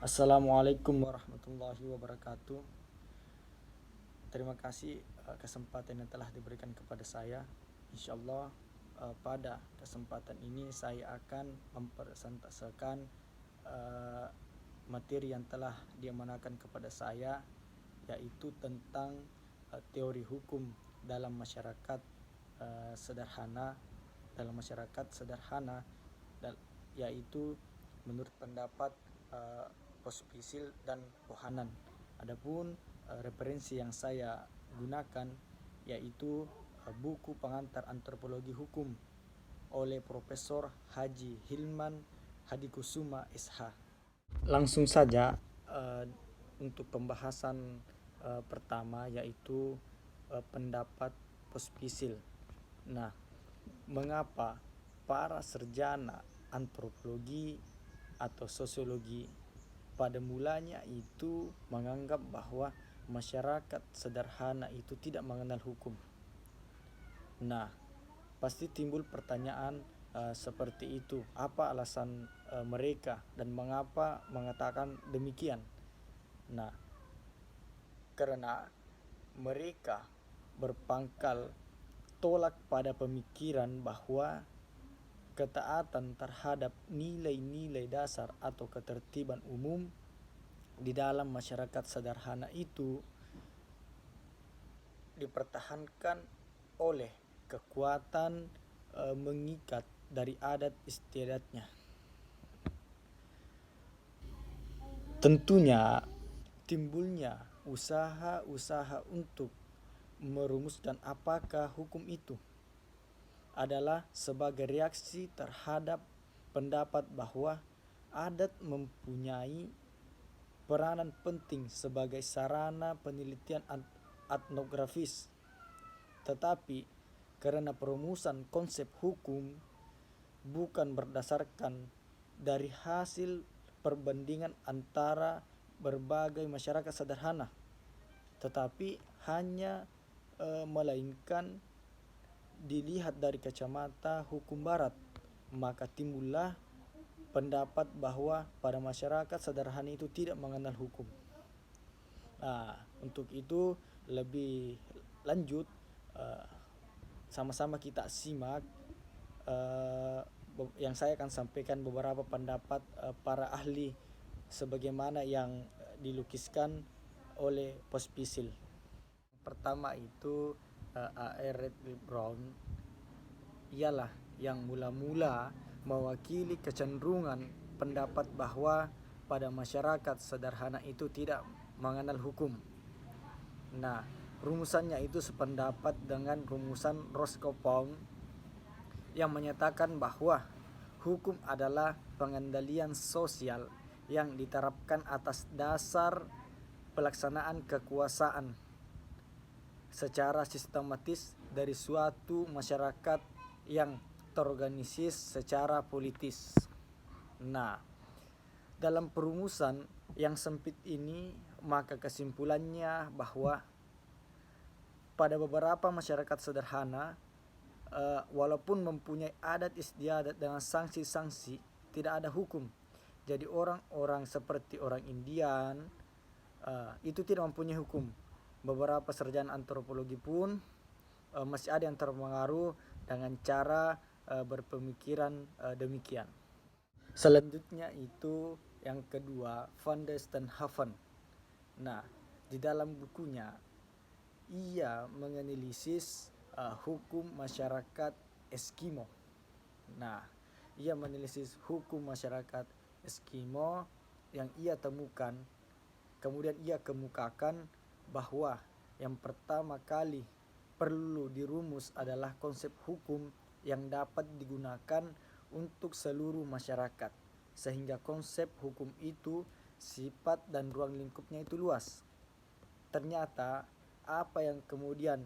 Assalamualaikum warahmatullahi wabarakatuh. Terima kasih kesempatan yang telah diberikan kepada saya. Insyaallah pada kesempatan ini saya akan mempresentasikan materi yang telah diamanakan kepada saya, yaitu tentang teori hukum dalam masyarakat sederhana yaitu menurut pendapat Pospisil dan Bohannan. Adapun referensi yang saya gunakan yaitu buku pengantar antropologi hukum oleh Profesor Haji Hilman Hadikusuma SH. Langsung saja untuk pembahasan pertama, yaitu pendapat Pospisil. Nah, mengapa para sarjana antropologi atau sosiologi pada mulanya itu menganggap bahwa masyarakat sederhana itu tidak mengenal hukum? Nah, pasti timbul pertanyaan seperti itu. Apa alasan mereka dan mengapa mengatakan demikian? Nah, karena mereka berpangkal tolak pada pemikiran bahwa ketaatan terhadap nilai-nilai dasar atau ketertiban umum di dalam masyarakat sederhana itu dipertahankan oleh kekuatan mengikat dari adat istiadatnya. Tentunya timbulnya usaha-usaha untuk merumuskan apakah hukum itu adalah sebagai reaksi terhadap pendapat bahwa adat mempunyai peranan penting sebagai sarana penelitian etnografis. Tetapi karena perumusan konsep hukum bukan berdasarkan dari hasil perbandingan antara berbagai masyarakat sederhana, tetapi hanya melainkan dilihat dari kacamata hukum barat, maka timbullah pendapat bahwa pada masyarakat sederhana itu tidak mengenal hukum. Nah, untuk itu lebih lanjut sama-sama kita simak yang saya akan sampaikan beberapa pendapat para ahli sebagaimana yang dilukiskan oleh Pospisil. Pertama itu A.R. Redfield Brown, ialah yang mula-mula mewakili kecenderungan pendapat bahwa pada masyarakat sederhana itu tidak mengenal hukum. Nah, rumusannya itu sependapat dengan rumusan Roscoe Pound yang menyatakan bahwa hukum adalah pengendalian sosial yang diterapkan atas dasar pelaksanaan kekuasaan secara sistematis dari suatu masyarakat yang terorganisir secara politis. Nah, dalam perumusan yang sempit ini, maka kesimpulannya bahwa pada beberapa masyarakat sederhana, walaupun mempunyai adat istiadat dengan sanksi-sanksi, tidak ada hukum. Jadi orang-orang seperti orang Indian itu tidak mempunyai hukum. Beberapa sarjana antropologi pun masih ada yang terpengaruh dengan cara berpemikiran demikian. Selanjutnya itu yang kedua, Van der Steenhoven. Nah, di dalam bukunya ia menganalisis hukum masyarakat Eskimo. Nah, ia menganalisis hukum masyarakat Eskimo yang ia temukan. Kemudian ia kemukakan bahwa yang pertama kali perlu dirumus adalah konsep hukum yang dapat digunakan untuk seluruh masyarakat, sehingga konsep hukum itu sifat dan ruang lingkupnya itu luas. Ternyata apa yang kemudian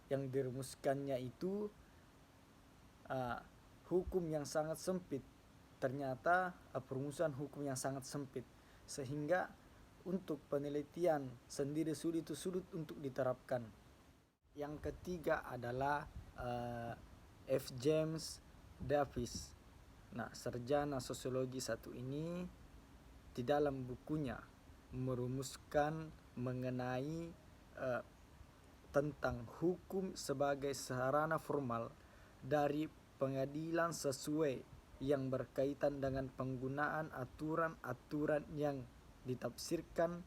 yang dirumuskannya itu hukum yang sangat sempit. Ternyata perumusan hukum yang sangat sempit, sehingga untuk penelitian sendiri sulit untuk diterapkan. Yang ketiga adalah F. James Davis. Nah, sarjana sosiologi satu ini di dalam bukunya merumuskan mengenai tentang hukum sebagai sarana formal dari pengadilan sesuai yang berkaitan dengan penggunaan aturan-aturan yang ditafsirkan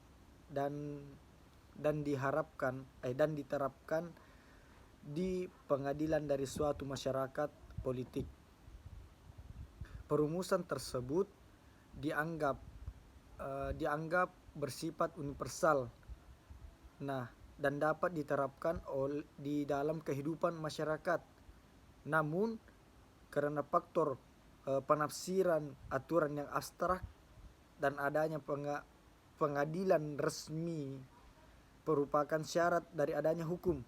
dan diterapkan di pengadilan dari suatu masyarakat politik. Perumusan tersebut dianggap bersifat universal, dan dapat diterapkan di dalam kehidupan masyarakat. Namun, karena faktor penafsiran aturan yang abstrak dan adanya pengadilan resmi merupakan syarat dari adanya hukum,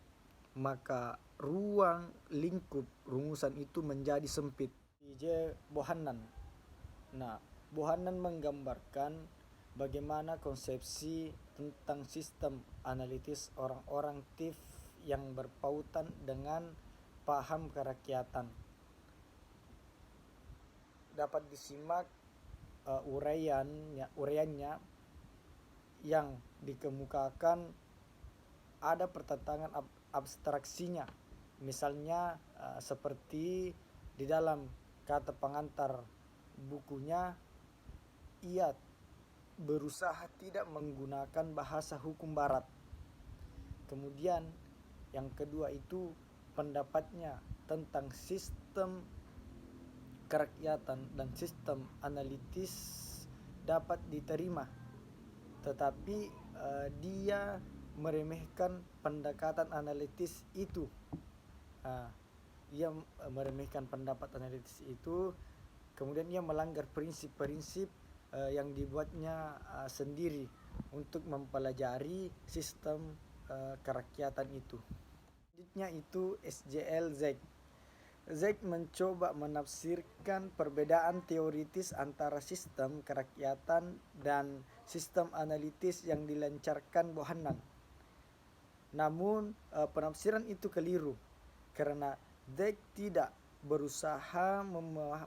maka ruang lingkup rumusan itu menjadi sempit. J. Bohannan. Bohannan menggambarkan bagaimana konsepsi tentang sistem analitis orang-orang TIF yang berpautan dengan paham kerakyatan. Dapat disimak uraiannya yang dikemukakan ada pertentangan abstraksinya. Misalnya seperti di dalam kata pengantar bukunya, ia berusaha tidak menggunakan bahasa hukum barat. Kemudian yang kedua itu pendapatnya tentang sistem kerakyatan dan sistem analitis dapat diterima, tetapi dia meremehkan pendekatan analitis itu. Ia meremehkan pendapat analitis itu, kemudian ia melanggar prinsip-prinsip yang dibuatnya sendiri untuk mempelajari sistem kerakyatan itu. Selanjutnya itu SJL Zek. Zek mencoba menafsirkan perbedaan teoritis antara sistem kerakyatan dan sistem analitis yang dilancarkan Bohannan. Namun penafsiran itu keliru karena Zek tidak berusaha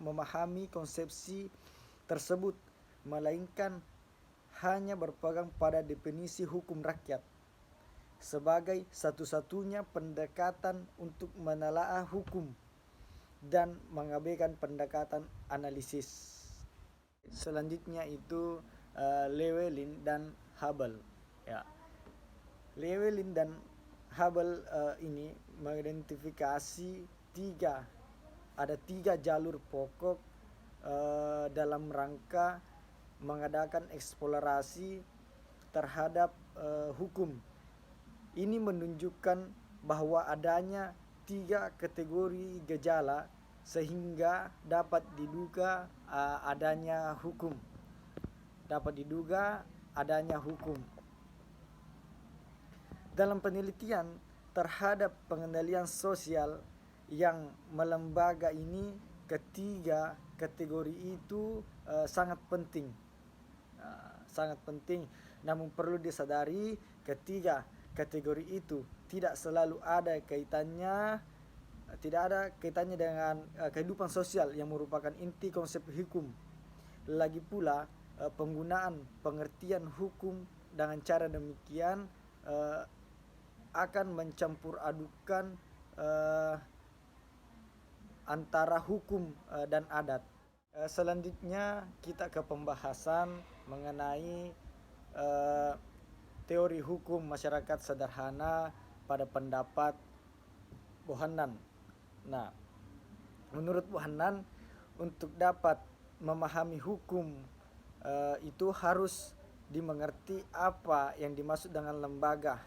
memahami konsepsi tersebut, melainkan hanya berpegang pada definisi hukum rakyat sebagai satu-satunya pendekatan untuk menelaah hukum dan mengabaikan pendekatan analisis. Selanjutnya itu Llewellyn dan Hubble. Llewellyn dan Hubble ini mengidentifikasi ada tiga jalur pokok dalam rangka mengadakan eksplorasi terhadap hukum. Ini menunjukkan bahwa adanya 3 kategori gejala sehingga dapat diduga adanya hukum. Dalam penelitian terhadap pengendalian sosial yang melembaga ini, ketiga kategori itu sangat penting. Namun perlu disadari ketiga kategori itu tidak selalu ada kaitannya dengan kehidupan sosial yang merupakan inti konsep hukum. Lagi pula penggunaan pengertian hukum dengan cara demikian akan mencampur adukan antara hukum dan adat. Selanjutnya kita ke pembahasan mengenai teori hukum masyarakat sederhana pada pendapat Bohannan. Menurut Bohannan, untuk dapat memahami hukum itu harus dimengerti apa yang dimaksud dengan lembaga.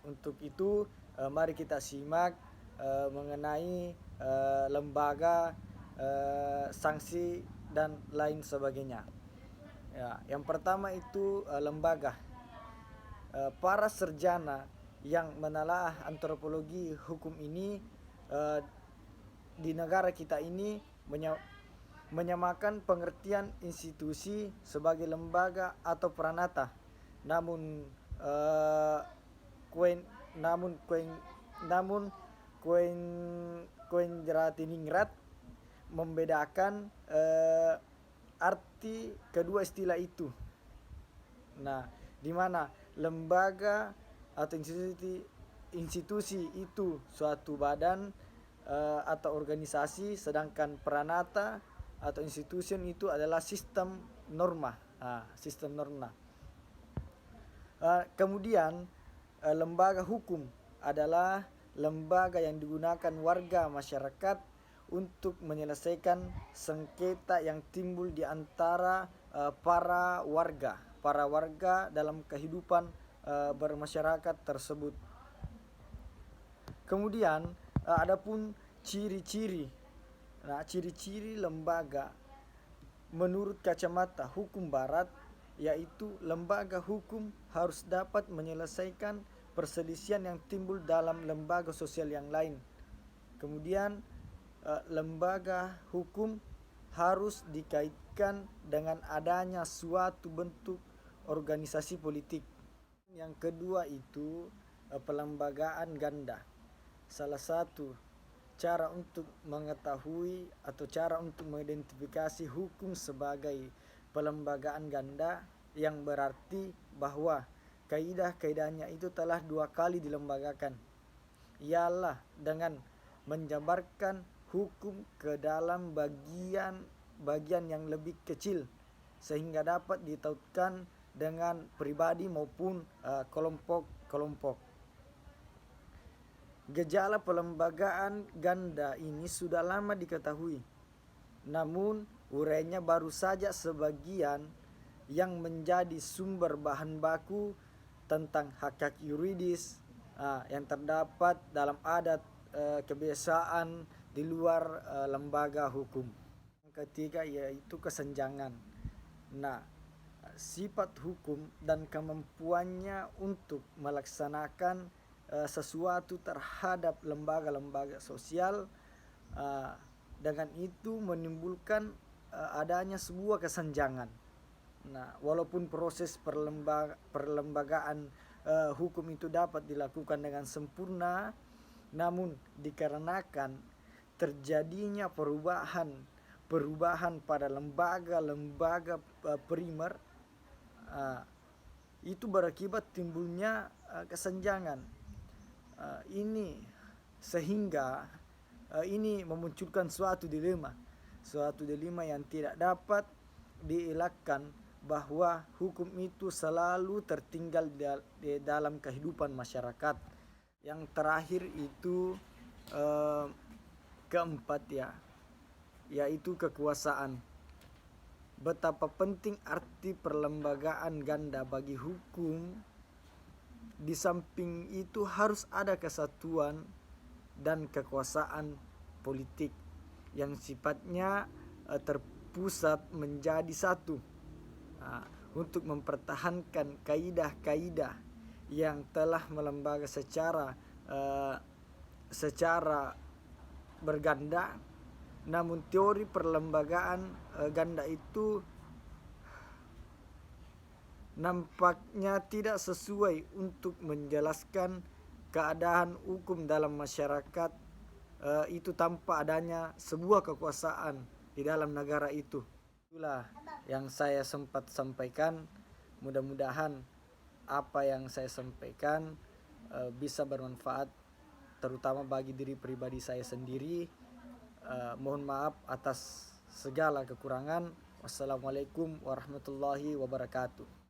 Untuk itu mari kita simak mengenai lembaga, sanksi dan lain sebagainya. Yang pertama itu lembaga. Para sarjana yang menelaah antropologi hukum ini di negara kita ini menyamakan pengertian institusi sebagai lembaga atau pranata. Namun Koenratiningrat membedakan mengerti kedua istilah itu. Nah, di mana lembaga atau institusi itu suatu badan atau organisasi, sedangkan peranata atau institusi itu adalah sistem norma. Sistem norma. Kemudian lembaga hukum adalah lembaga yang digunakan warga masyarakat untuk menyelesaikan sengketa yang timbul di antara para warga dalam kehidupan bermasyarakat tersebut. Kemudian adapun ciri-ciri. Nah, ciri-ciri lembaga menurut kacamata hukum barat, yaitu lembaga hukum harus dapat menyelesaikan perselisihan yang timbul dalam lembaga sosial yang lain. Kemudian lembaga hukum harus dikaitkan dengan adanya suatu bentuk organisasi politik. Yang kedua itu pelembagaan ganda. Salah satu cara untuk mengetahui atau cara untuk mengidentifikasi hukum sebagai pelembagaan ganda, yang berarti bahwa kaidah-kaidahnya itu telah 2 kali dilembagakan, ialah dengan menjabarkan hukum ke dalam bagian yang lebih kecil sehingga dapat ditautkan dengan pribadi maupun kelompok-kelompok. Gejala pelembagaan ganda ini sudah lama diketahui, namun urainya baru saja sebagian yang menjadi sumber bahan baku tentang hak-hak yuridis yang terdapat dalam adat kebiasaan di luar lembaga hukum. Yang ketiga yaitu kesenjangan. Nah, sifat hukum dan kemampuannya untuk melaksanakan sesuatu terhadap lembaga-lembaga sosial, dengan itu menimbulkan adanya sebuah kesenjangan. Nah, walaupun proses perlembagaan hukum itu dapat dilakukan dengan sempurna, namun dikarenakan terjadinya perubahan pada lembaga-lembaga primer, itu berakibat timbulnya kesenjangan. Ini sehingga ini memunculkan suatu dilema yang tidak dapat dielakkan, bahwa hukum itu selalu tertinggal di dalam kehidupan masyarakat. Yang terakhir itu keempat yaitu kekuasaan. Betapa penting arti perlembagaan ganda bagi hukum. Di samping itu harus ada kesatuan dan kekuasaan politik yang sifatnya terpusat menjadi satu untuk mempertahankan kaidah-kaidah yang telah melembaga secara berganda. Namun teori perlembagaan ganda itu nampaknya tidak sesuai untuk menjelaskan keadaan hukum dalam masyarakat itu tanpa adanya sebuah kekuasaan di dalam negara itu. Itulah yang saya sempat sampaikan. Mudah-mudahan apa yang saya sampaikan bisa bermanfaat, terutama bagi diri pribadi saya sendiri. Mohon maaf atas segala kekurangan. Wassalamualaikum warahmatullahi wabarakatuh.